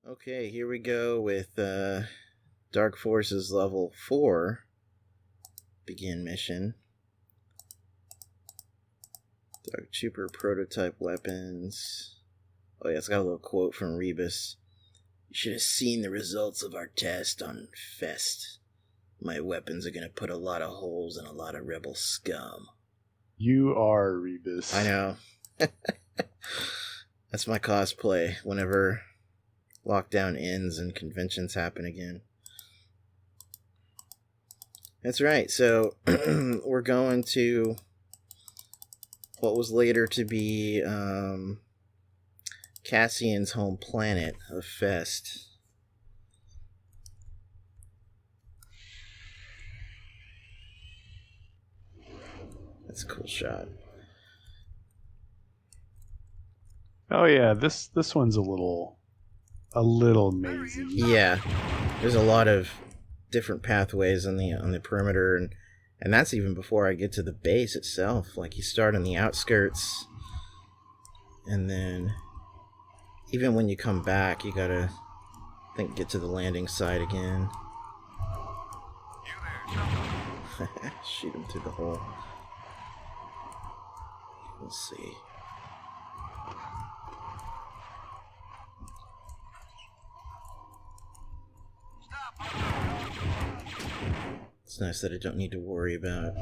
Okay, here we go with Dark Forces level 4 begin mission. Dark Trooper prototype weapons. Oh yeah, it's got a little quote from Rebus. You should have seen the results of our test on Fest. My weapons are gonna put a lot of holes in a lot of rebel scum. You are Rebus. I know. That's my cosplay whenever lockdown ends and conventions happen again. That's right, so we're going to what was later to be Cassian's home planet of Fest. That's a cool shot. Oh yeah, this one's a little mazy. Yeah, there's a lot of different pathways on the perimeter, and that's even before I get to the base itself. Like, you start on the outskirts, and then even when you come back, you gotta get to the landing site again. Shoot him through the hole. Let's see. It's nice that I don't need to worry about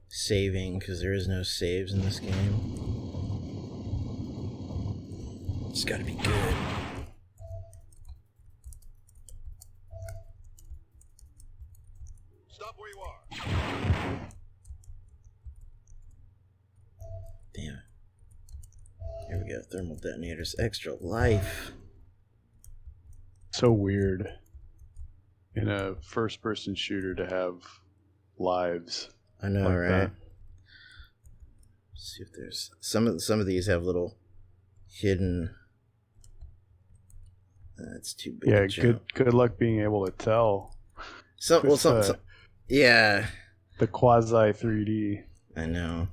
saving, because there is no saves in this game. It's gotta be good. Stop where you are. Damn it. Here we go. Thermal detonators. Extra life. So weird in a first-person shooter to have lives. I know, like right? that. See if there's some of these have little hidden. That's too big. Yeah, a jump. good luck being able to tell. Yeah. The quasi 3D. I know.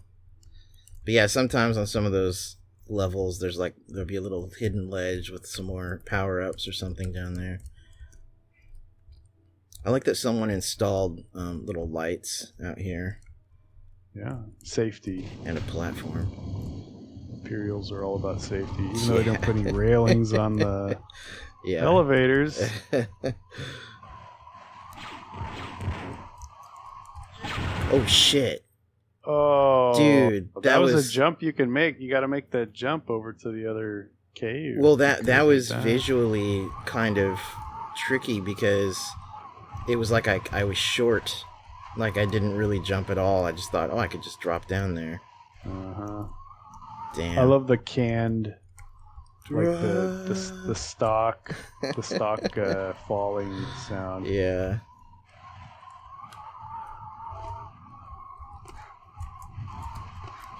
But yeah, sometimes on some of those levels, there'll be a little hidden ledge with some more power-ups or something down there. I like that someone installed little lights out here. Yeah, safety. And a platform. Imperials are all about safety. Even though they don't put any railings on the elevators. Oh, shit. Oh, dude, that was a jump you can make. You got to make that jump over to the other cave. Well, that was visually kind of tricky because it was like I was short. Like, I didn't really jump at all. I just thought, I could just drop down there. Uh-huh. Damn. I love the canned, like the stock falling sound. Yeah.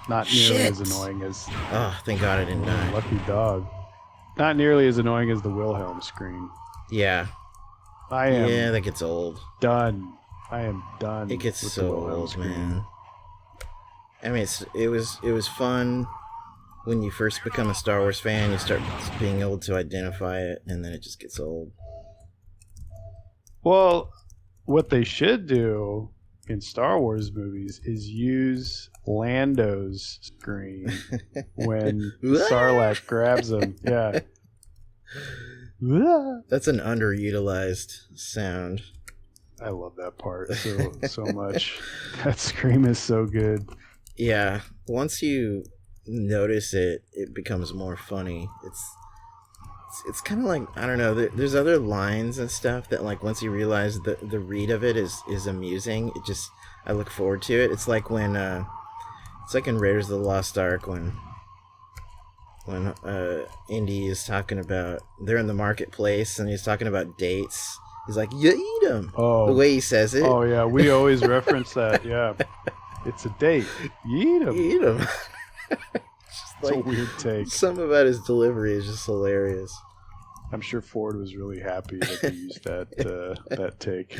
Not nearly as annoying as... Oh, thank God I didn't die. Lucky dog. Not nearly as annoying as the Wilhelm screen. Yeah. Yeah, that gets old. Done. I am done. It gets with so the Wilhelm old, screen. man. I mean, it was fun when you first become a Star Wars fan. You start being able to identify it, and then it just gets old. Well, what they should do in Star Wars movies is use Lando's screen when Sarlacc grabs him. Yeah. That's an underutilized sound. I love that part so much. That scream is so good. Yeah, once you notice it, it becomes more funny. It's kind of like, I don't know, there's other lines and stuff that, like, once you realize the read of it is amusing, I look forward to it. It's like when it's like in Raiders of the Lost Ark when Indy is talking about, they're in the marketplace and he's talking about dates. He's like, you eat them. Oh, the way he says it. Oh yeah, we always reference that. Yeah, it's a date. You eat them. You eat them. It's a weird take. Some about his delivery is just hilarious. I'm sure Ford was really happy that they used that take.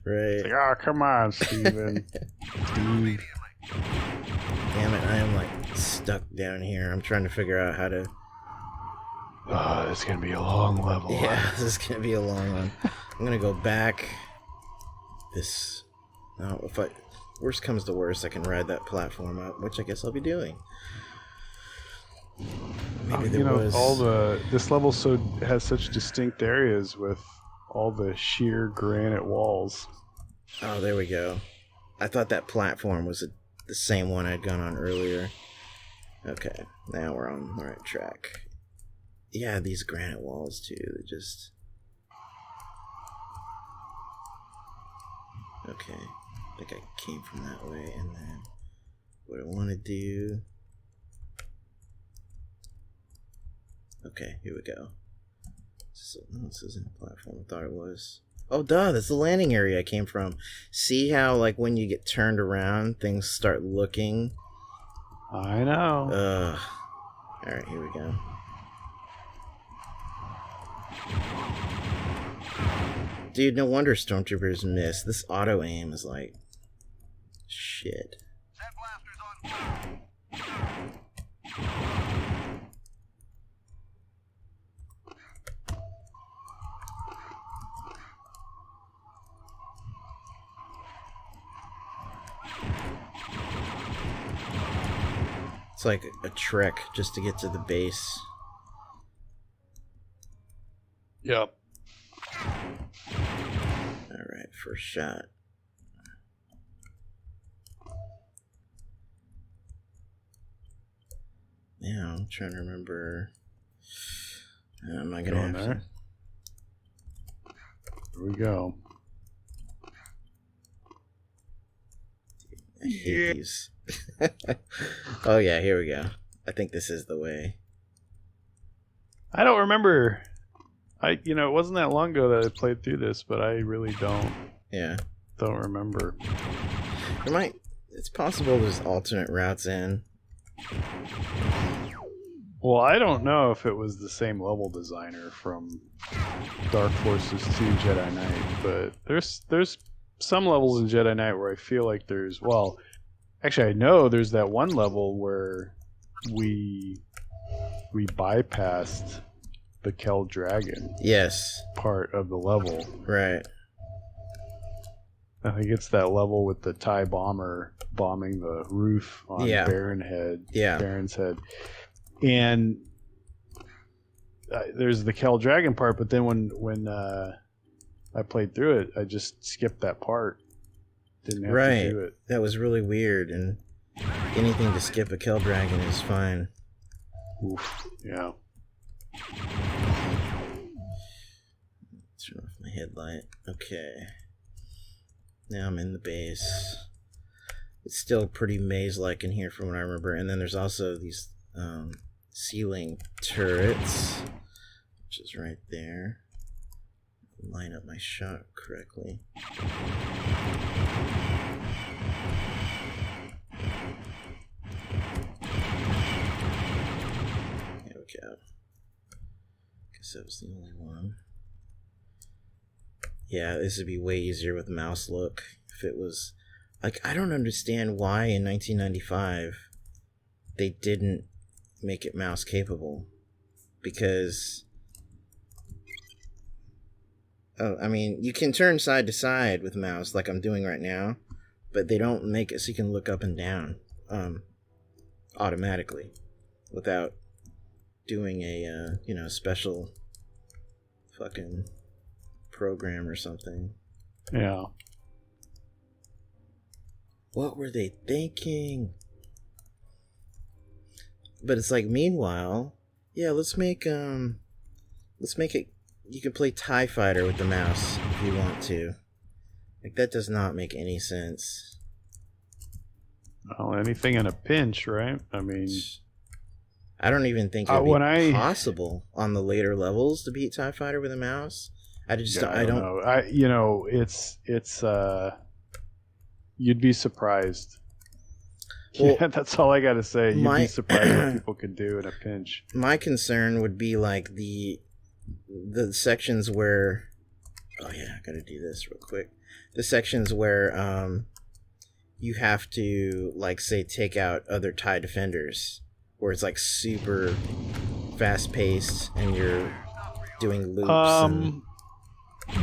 Right. It's like, oh, come on, Steven. Steve. Damn it, I am like stuck down here. I'm trying to figure out how to Oh, it's gonna be a long level. Yeah, this is gonna be a long one. I'm gonna go back. This. No, if worst comes to worst, I can ride that platform up, which I guess I'll be doing. Maybe this level has such distinct areas with all the sheer granite walls. Oh, there we go. I thought that platform was the same one I'd gone on earlier. Okay, now we're on the right track. Yeah, these granite walls too. They just. Okay, I think I came from that way, and then what I want to do. Okay, here we go. No, this isn't a platform. I thought it was. Oh, duh, that's the landing area I came from. See how, like, when you get turned around, things start looking. I know. Alright, here we go. Dude, no wonder Stormtroopers miss. This auto aim is like shit. It's like a trek just to get to the base. Yep. Alright, first shot. Now I'm trying to remember. I'm not gonna have there. Here we go. I hate these. Oh yeah, here we go. I think this is the way. I don't remember. It wasn't that long ago that I played through this, but I really don't. Yeah. Don't remember. It's possible there's alternate routes in. Well, I don't know if it was the same level designer from Dark Forces 2 Jedi Knight, but there's some levels in Jedi Knight where I feel like actually I know there's that one level where we bypassed the Kel Dragon. Yes. Part of the level. Right. I think it's that level with the TIE bomber bombing the roof on Baron's head. And there's the Kel Dragon part, but then when I played through it, I just skipped that part. Didn't have to do it. That was really weird, and anything to skip a Kel Dragon is fine. Oof. Yeah. Turn off my headlight. Okay. Now I'm in the base. It's still pretty maze-like in here from what I remember. And then there's also these ceiling turrets, which is right there. Line up my shot correctly. There we go. Guess that was the only one. Yeah, this would be way easier with mouse look if it was like, I don't understand why in 1995 they didn't make it mouse capable, because I mean, you can turn side to side with mouse like I'm doing right now, but they don't make it so you can look up and down automatically without doing a special fucking program or something. Yeah. What were they thinking? But it's like, meanwhile, yeah, let's make it. You can play TIE Fighter with the mouse if you want to. Like, that does not make any sense. Well, anything in a pinch, right? I mean, I don't even think it would be possible on the later levels to beat TIE Fighter with a mouse. I don't know. It's you'd be surprised. Well, yeah, that's all I got to say. You'd be surprised what people could do in a pinch. My concern would be like the sections where, oh yeah, I got to do this real quick. The sections where you have to, like, say, take out other TIE defenders, where it's like super fast paced and you're doing loops.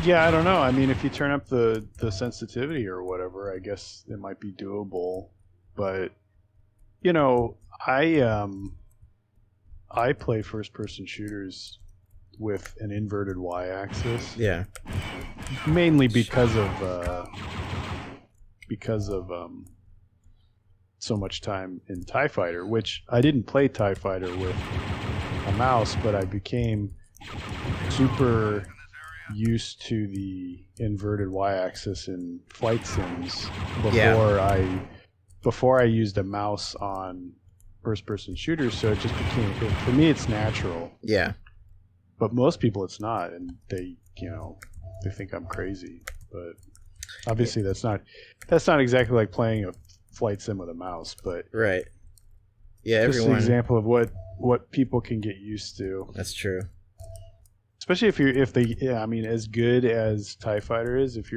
Yeah, I don't know. I mean, if you turn up the sensitivity or whatever, I guess it might be doable. But you know, I play first person shooters with an inverted y-axis. Yeah. Mainly because of so much time in TIE Fighter, which I didn't play TIE Fighter with a mouse, but I became super used to the inverted y-axis in flight sims before I used a mouse on first-person shooters. So it just became, for me, it's natural. Yeah. But most people, it's not, and they think I'm crazy. But obviously, that's not exactly like playing a flight sim with a mouse. But right. Yeah, just an example of what people can get used to. That's true. Especially I mean, as good as TIE Fighter is, if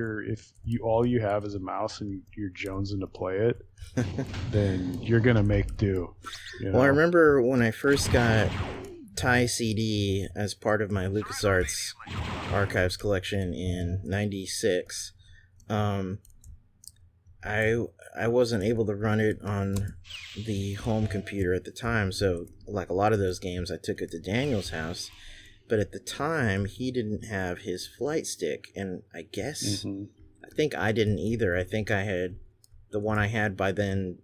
all you have is a mouse and you're jonesing to play it, then you're gonna make do. Well, I remember when I first got TIE CD as part of my LucasArts Archives collection in '96. I wasn't able to run it on the home computer at the time, so like a lot of those games, I took it to Daniel's house. But at the time, he didn't have his flight stick, and I guess I think I didn't either. I think the one I had by then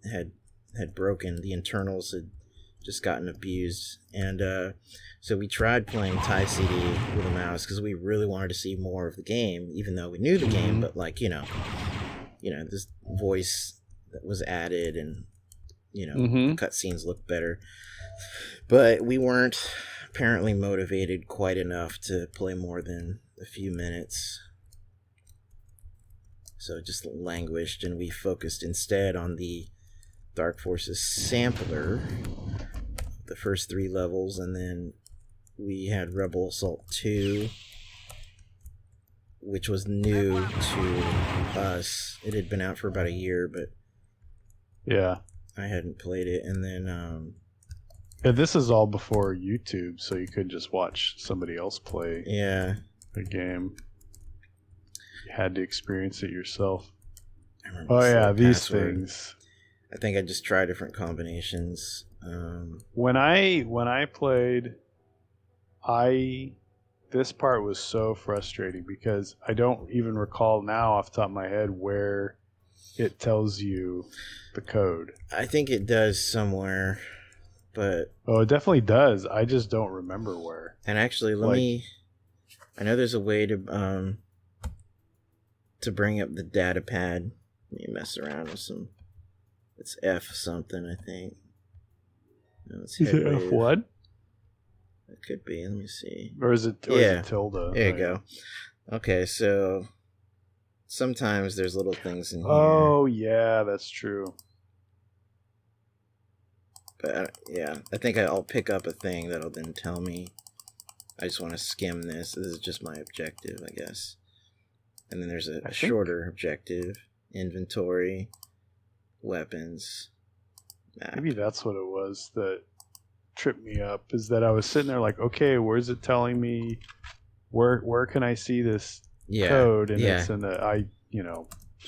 had broken. The internals had just gotten abused, and so we tried playing TIE CD with a mouse because we really wanted to see more of the game, even though we knew the game. But like this voice that was added, and cutscenes looked better, but we weren't apparently motivated quite enough to play more than a few minutes. So it just languished, and we focused instead on the Dark Forces sampler, the first 3 levels, and then we had Rebel Assault 2, which was new to us. It had been out for about a year, but yeah, I hadn't played it. And then yeah, this is all before YouTube, so you could just watch somebody else play the game. You had to experience it yourself. Oh yeah, these things. I think I just tried different combinations. When I played, this part was so frustrating because I don't even recall now off the top of my head where it tells you the code. I think it does somewhere. But it definitely does. I just don't remember where. And actually, I know there's a way to bring up the data pad. Let me mess around with some. It's F something, I think. No, it's Is it F what? It could be. Let me see. Or is it tilde? There you go. Okay, so sometimes there's little things in here. Oh yeah, that's true. But yeah, I think I'll pick up a thing that'll then tell me. I just want to skim this. This is just my objective, I guess. And then there's a shorter objective. Inventory. Weapons. Map. Maybe that's what it was that tripped me up. Is that I was sitting there like, okay, where's it telling me? Where can I see this code? And it's in the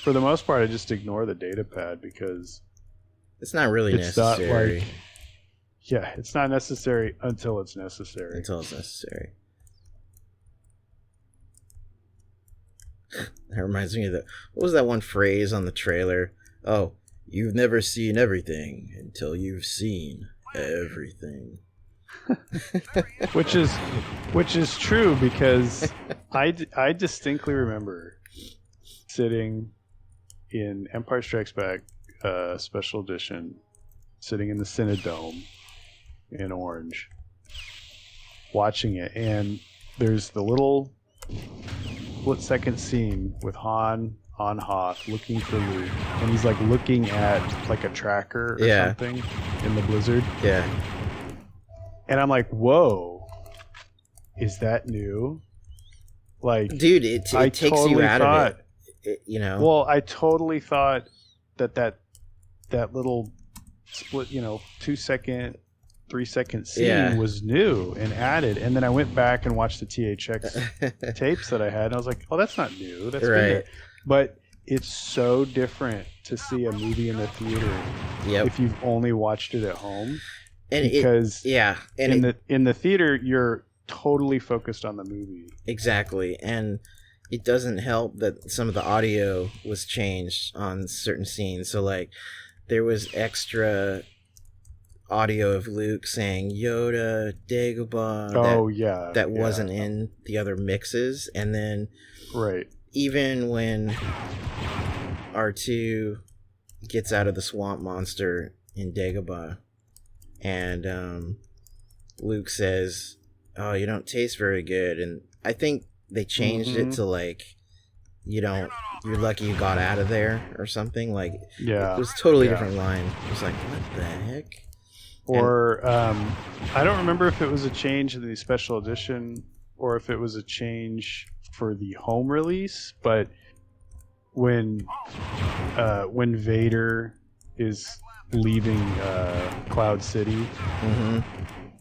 for the most part, I just ignore the data pad because it's not really necessary. It's not necessary until it's necessary. Until it's necessary. That reminds me of what was that one phrase on the trailer? Oh, you've never seen everything until you've seen everything. which is true because I distinctly remember sitting in Empire Strikes Back Special Edition, sitting in the Cinedome in Orange, watching it, and there's the little split-second scene with Han on Hoth looking for Luke, and he's like looking at like a tracker or something in the blizzard. Yeah. And I'm like, whoa, is that new? Like, dude, it takes totally you out of it. Well, I totally thought that little split, 2-second 3-second scene Yeah. was new and added, and then I went back and watched the THX tapes that I had, and I was like, oh, that's not new, that's been Right. there. But it's so different to see a movie in the theater Yep. if you've only watched it at home, And because and in the theater you're totally focused on the movie. exactly, and it doesn't help that some of the audio was changed on certain scenes. So like there was extra audio of Luke saying Yoda, Dagobah. That wasn't in the other mixes. And then right, even when R2 gets out of the swamp monster in Dagobah, and Luke says, "Oh, you don't taste very good," and I think they changed it to like, you're lucky you got out of there or something. Like, yeah, it was a totally different line. It was like, what the heck? Or I don't remember if it was a change in the special edition or if it was a change for the home release, but when Vader is leaving Cloud City,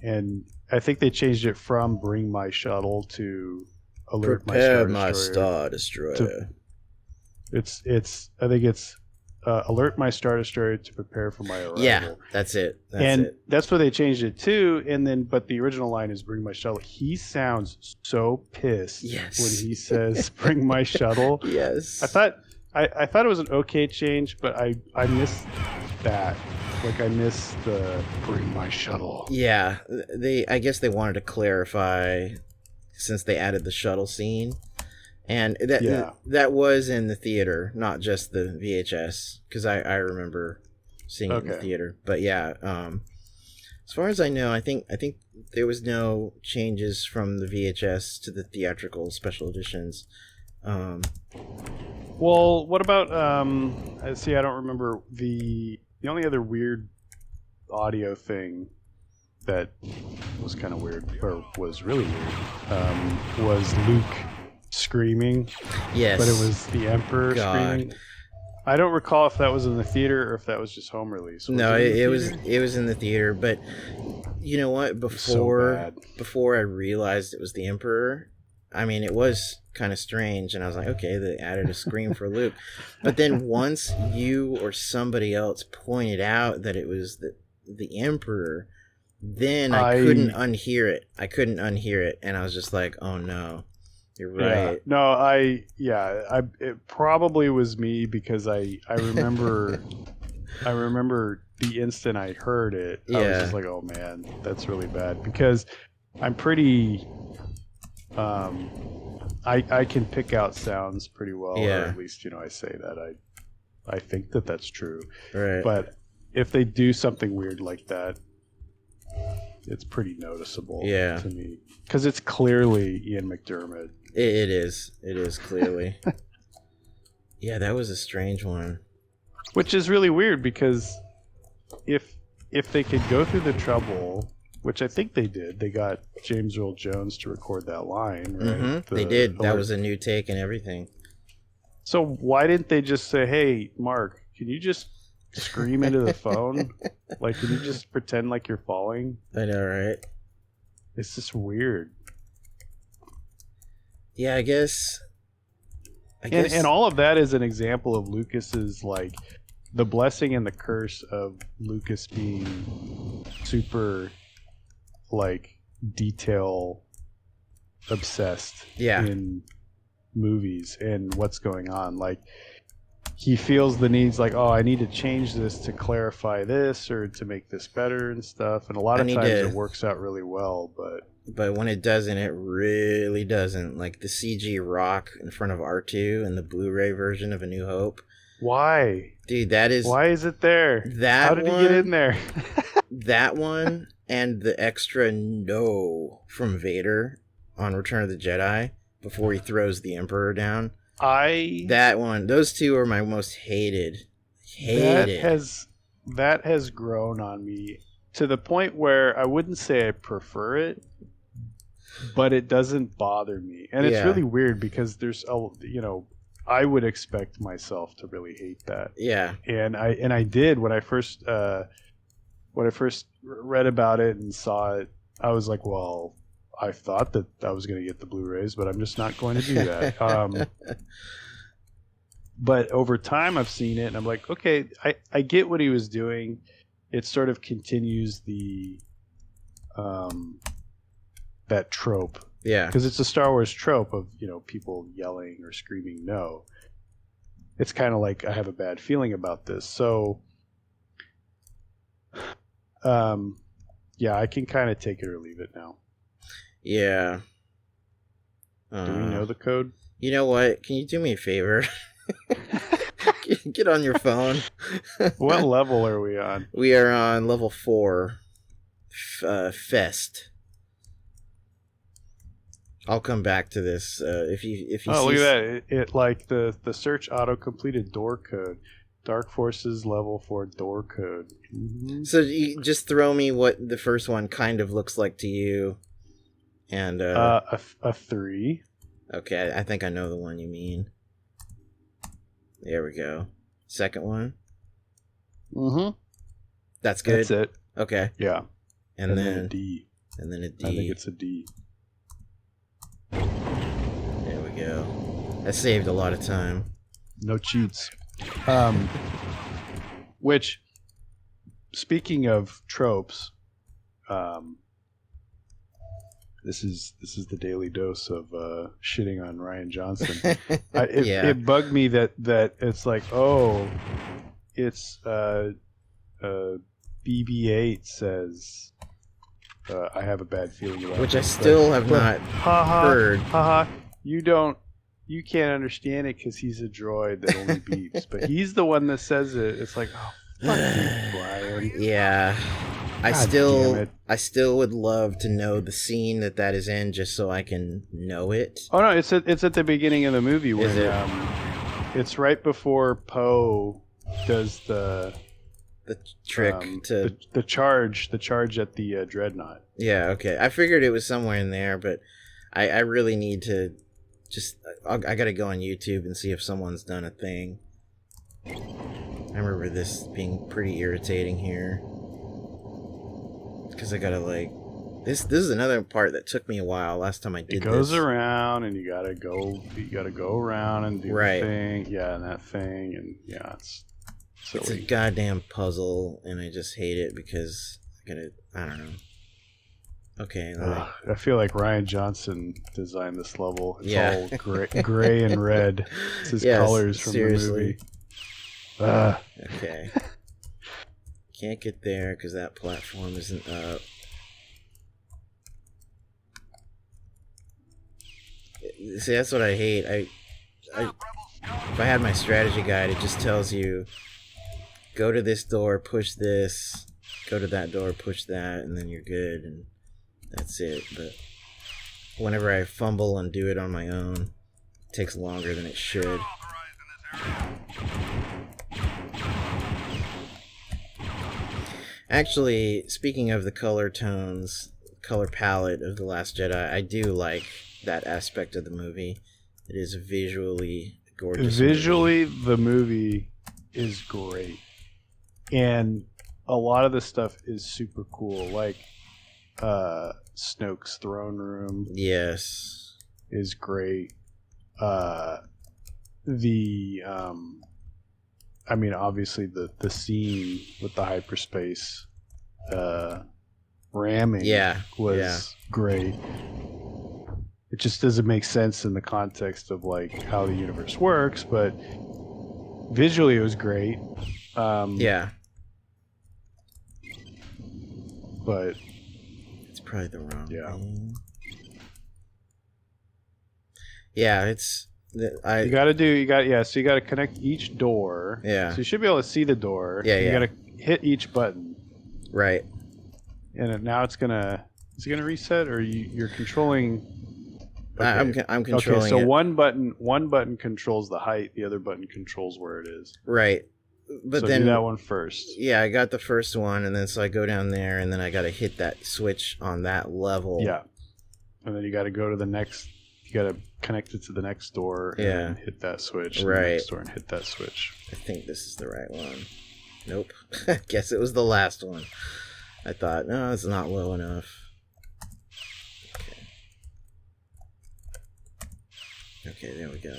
and I think they changed it from "Bring my shuttle" to "Alert my Star Destroyer." It's I think it's "Alert my Star Destroyer to prepare for my arrival." Yeah, that's it. That's what they changed it to. And then, but the original line is "Bring my shuttle." He sounds so pissed when he says "Bring my shuttle." Yes, I thought it was an okay change, but I missed that. Like, I missed the "Bring my shuttle." Yeah, I guess they wanted to clarify since they added the shuttle scene. And that was in the theater, not just the VHS, because I remember seeing it in the theater. But yeah, as far as I know, I think there was no changes from the VHS to the theatrical special editions. Well, what about see, I don't remember the only other weird audio thing that was kind of weird, or was really weird, was Luke screaming. Yes, but it was the Emperor screaming. I don't recall if that was in the theater or if that was just home release. It was in the theater. But you know what? Before I realized it was the Emperor, I mean, it was kind of strange, and I was like, okay, they added a scream for Luke. But then once you or somebody else pointed out that it was the Emperor, then I couldn't unhear it, and I was just like, oh no. You're right. Yeah. No, it probably was me, because I remember I remember the instant I heard it, I was just like, oh man, that's really bad, because I'm pretty I can pick out sounds pretty well, or at least, I say that I think that that's true. Right. But if they do something weird like that, it's pretty noticeable to me, because it's clearly Ian McDiarmid. It is clearly. Yeah, that was a strange one. Which is really weird, because if they could go through the trouble, which I think they did, they got James Earl Jones to record that line, right? Mm-hmm. They did. That was a new take and everything. So why didn't they just say, hey, Mark, can you just scream into the phone? Like, can you just pretend like you're falling? I know, right? It's just weird. Yeah, I guess. And all of that is an example of Lucas's, like, the blessing and the curse of Lucas being super, like, detail obsessed in movies and what's going on. Like, he feels the needs, like, oh, I need to change this to clarify this or to make this better and stuff. And a lot of times it works out really well, but when it doesn't, it really doesn't. Like the CG rock in front of R2 and the Blu-ray version of A New Hope. Why? Dude, that is... Why is it there? How did he get in there? That one and the extra no from Vader on Return of the Jedi before he throws the Emperor down. That one. Those two are my most hated. That has grown on me to the point where I wouldn't say I prefer it, but it doesn't bother me. And it's really weird, because there's I would expect myself to really hate that. Yeah. And I did when I first when I first read about it and saw it, I was like, well, I thought that I was going to get the Blu-rays, but I'm just not going to do that. But over time, I've seen it, and I'm like, okay, I get what he was doing. It sort of continues the that trope. Yeah. Because it's a Star Wars trope of, people yelling or screaming no. It's kind of like I have a bad feeling about this. So, yeah, I can kind of take it or leave it now. Yeah. Do we know the code? You know what? Can you do me a favor? Get on your phone. What level are we on? We are on level 4. Fest. I'll come back to this if you look at that! It like the search auto completed door code, Dark Forces level 4 door code. Mm-hmm. So you just throw me what the first one kind of looks like to you, and a 3. Okay, I think I know the one you mean. There we go. Second one. Mm-hmm. That's good. That's it. Okay. Yeah. And then a D. And then a D. I think it's a D. There we go. That saved a lot of time. No cheats. Which, speaking of tropes, this is the daily dose of shitting on Rian Johnson. It bugged me that it's like, oh, it's BB-8 says I have a bad feeling about which it. I still have not heard. You can't understand it because he's a droid that only beeps, but he's the one that says it. It's like, oh, fuck you, Brian. Yeah. I still would love to know the scene that is in, just so I can know it. Oh no, it's at the beginning of the movie when it's right before Poe does the trick to the charge at the dreadnought. Yeah, okay. I figured it was somewhere in there, but I really need to I gotta go on YouTube and see if someone's done a thing. I remember this being pretty irritating here. Because I gotta this is another part that took me a while last time I did this. It goes around and you gotta go around and do the thing. Yeah, and that thing, and yeah, it's silly. It's a goddamn puzzle, and I just hate it because I don't know. Okay. I feel like Rian Johnson designed this level. It's all gray and red. It's his colors from the movie. Okay. Can't get there because that platform isn't up. See, that's what I hate. If I had my strategy guide, it just tells you go to this door, push this, go to that door, push that, and then you're good, and that's it. But whenever I fumble and do it on my own, it takes longer than it should. Actually, speaking of the color tones, color palette of The Last Jedi, I do like that aspect of the movie. It is a visually gorgeous movie. The movie is great. And a lot of the stuff is super cool. Like Snoke's throne room. Yes. Is great. Obviously the scene with the hyperspace ramming was great. It just doesn't make sense in the context of like how the universe works, but visually it was great. But it's probably the wrong thing. So you got to connect each door. Yeah. So you should be able to see the door. Yeah. You got to hit each button. Right. And now is it gonna reset, or you're controlling? Okay. I'm controlling. Okay, so one button controls the height, the other button controls where it is. Right. But so then do that one first. Yeah, I got the first one, and then so I go down there, and then I got to hit that switch on that level. Yeah. And then you got to go to the next. You got to connect it to the next door. And then hit that switch. Right. The next door and hit that switch. I think this is the right one. Nope. Guess it was the last one. I thought, no, it's not low enough. Okay. Okay, there we go.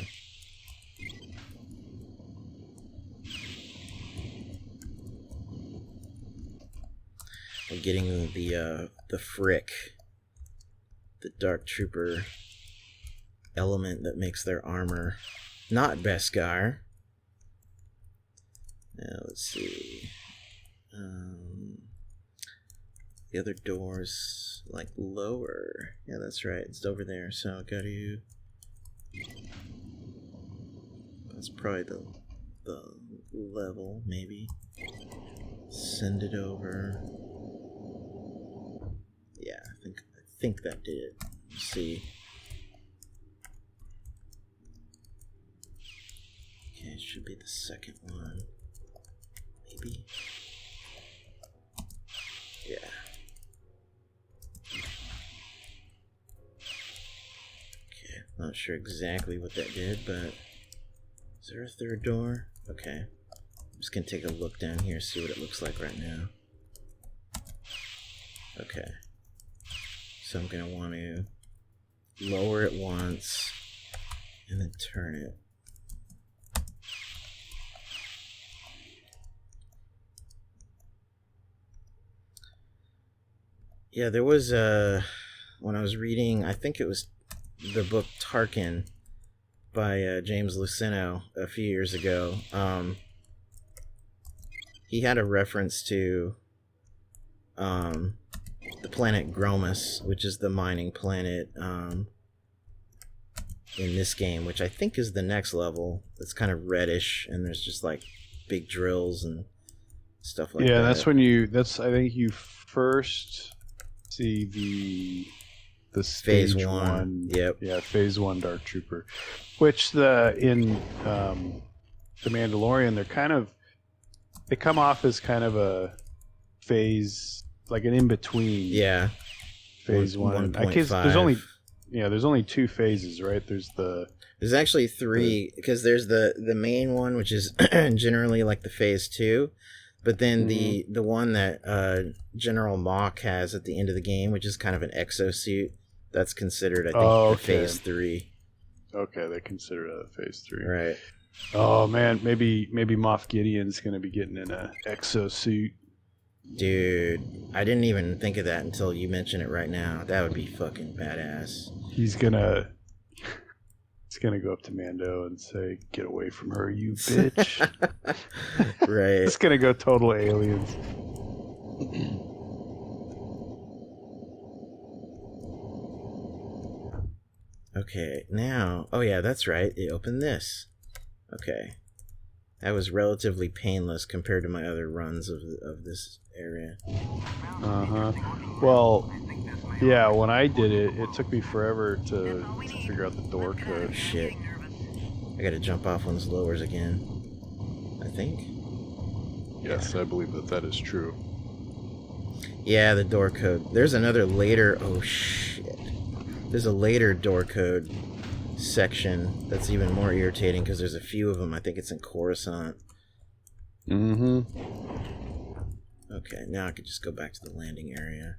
We're getting the frick, the Dark Trooper element that makes their armor not Beskar. Now let's see. The other door's like lower. Yeah, that's right. It's over there. So go to. That's probably the level, maybe. Send it over. Yeah, I think that did it. Let's see. Okay, it should be the second one. Maybe. Yeah. Okay, not sure exactly what that did, but is there a third door? Okay. I'm just gonna take a look down here, see what it looks like right now. Okay. So I'm gonna want to lower it once and then turn it. Yeah, there was when I was reading, I think it was the book Tarkin by James Luceno a few years ago. He had a reference to the planet Gromus, which is the mining planet in this game, which I think is the next level. It's kind of reddish, and there's just like big drills and stuff like that. Yeah, that's when I think you first see the stage Phase 1. Yep. Yeah, phase 1 Dark Trooper, which in The Mandalorian they come off as kind of a phase, like an in between. Yeah. Phase 1. I guess there's only 2 phases, right? There's actually 3, because there's the main one, which is generally like the phase 2. But then the one that General Mock has at the end of the game, which is kind of an exosuit, that's considered, I think, the phase 3. Okay, they consider it a phase 3. Right. Oh man, maybe Moff Gideon's gonna be getting in a exosuit. Dude, I didn't even think of that until you mention it right now. That would be fucking badass. He's gonna go up to Mando and say, "Get away from her, you bitch." Right. It's gonna go total aliens. Okay, now... Oh yeah, that's right. It opened this. Okay. That was relatively painless compared to my other runs of this area. Uh-huh. Well, yeah, when I did it, it took me forever to figure out the door code. Shit. I gotta jump off on those lowers again. I think. Yes, I believe that is true. Yeah, the door code. There's another later... Oh, shit. There's a later door code section that's even more irritating because there's a few of them. I think it's in Coruscant. Mm-hmm. Okay, now I could just go back to the landing area,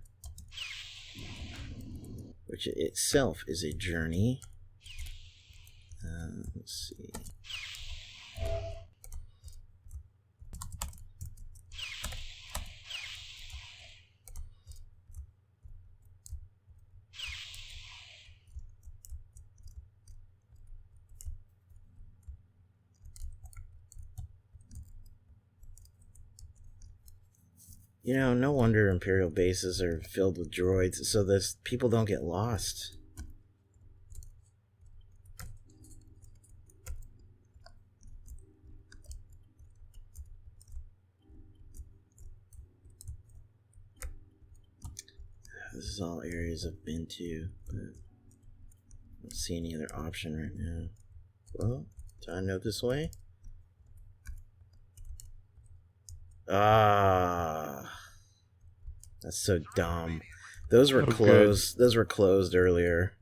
which itself is a journey. Let's see. You know, no wonder Imperial bases are filled with droids, so that people don't get lost. This is all areas I've been to, but I don't see any other option right now. Well, do I know this way? Ah, that's so dumb. Those were closed. Those were closed earlier.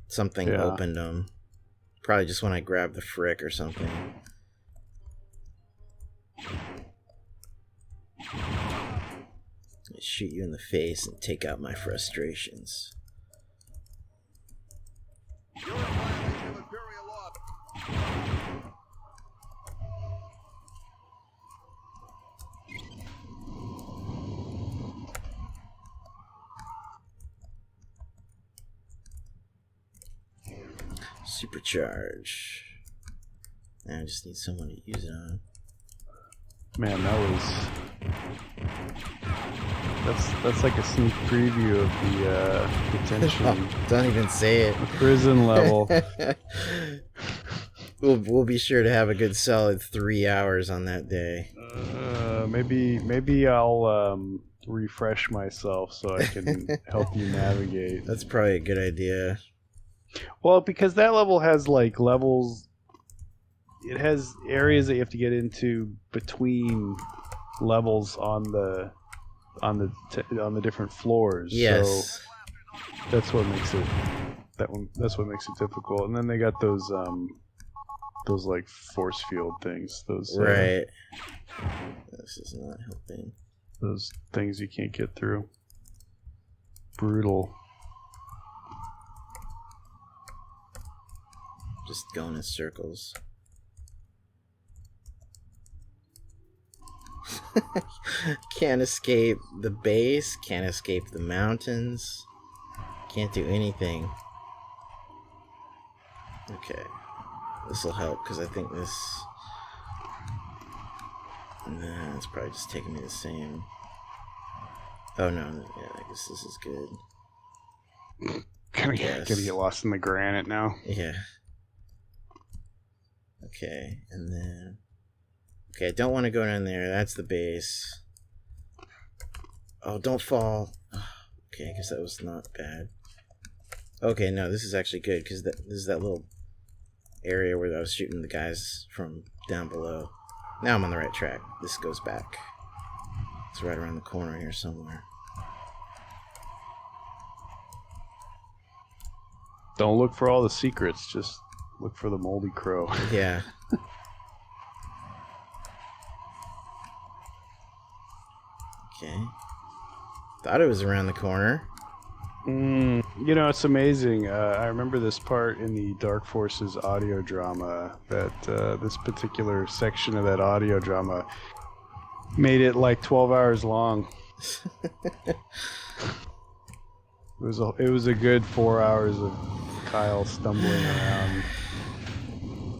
Something opened them. Probably just when I grabbed the frick or something. shoot you in the face and take out my frustrations. You're a violation of Imperial law. Supercharge. Now I just need someone to use it on. Man, that's like a sneak preview of the detention Don't even say it. prison level. We'll be sure to have a good solid 3 hours on that day. Maybe I'll refresh myself so I can help you navigate. That's probably a good idea. Well, because that level has like levels. It has areas that you have to get into between levels on the different floors. Yes. So that's what makes it That's what makes it difficult. And then they got those like force field things. Those right. This is not helping. Those things you can't get through. Brutal. Just going in circles. Can't escape the base, can't escape the mountains, can't do anything. Okay, this will help because I think this. Nah, it's probably just taking me the same. Oh no, yeah, I guess this is good. Gonna get lost in the granite now. Yeah. Okay, and then. Okay, I don't want to go down there. That's the base. Oh, don't fall. Okay, I guess that was not bad. Okay, no, this is actually good because this is that little area where I was shooting the guys from down below. Now I'm on the right track. This goes back. It's right around the corner here somewhere. Don't look for all the secrets. Just look for the moldy crow. Yeah. Okay. Thought it was around the corner. You know, it's amazing. I remember this part in the Dark Forces audio drama, that this particular section of that audio drama made it like 12 hours long. It was a good 4 hours of Kyle stumbling around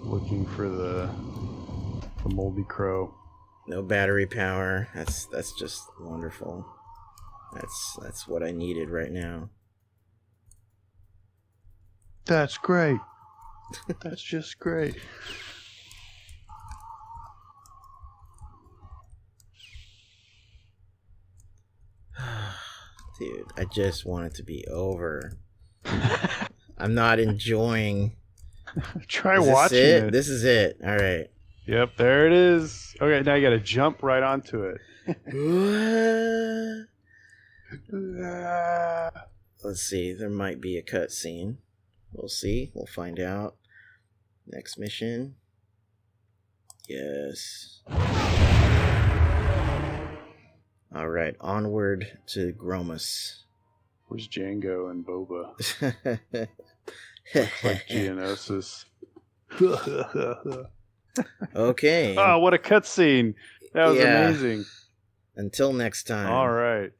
looking for the moldy crow. No battery power. That's just wonderful. That's what I needed right now. That's great. That's just great. Dude, I just want it to be over. I'm not enjoying. Try Is watching this it. it. This is it. All right. Yep, there it is. Okay, now you got to jump right onto it. Let's see. There might be a cutscene. We'll see. We'll find out. Next mission. Yes. All right. Onward to Gromus. Where's Django and Boba? Looks like Geonosis. Okay. Oh, what a cutscene! That was amazing. Until next time. All right.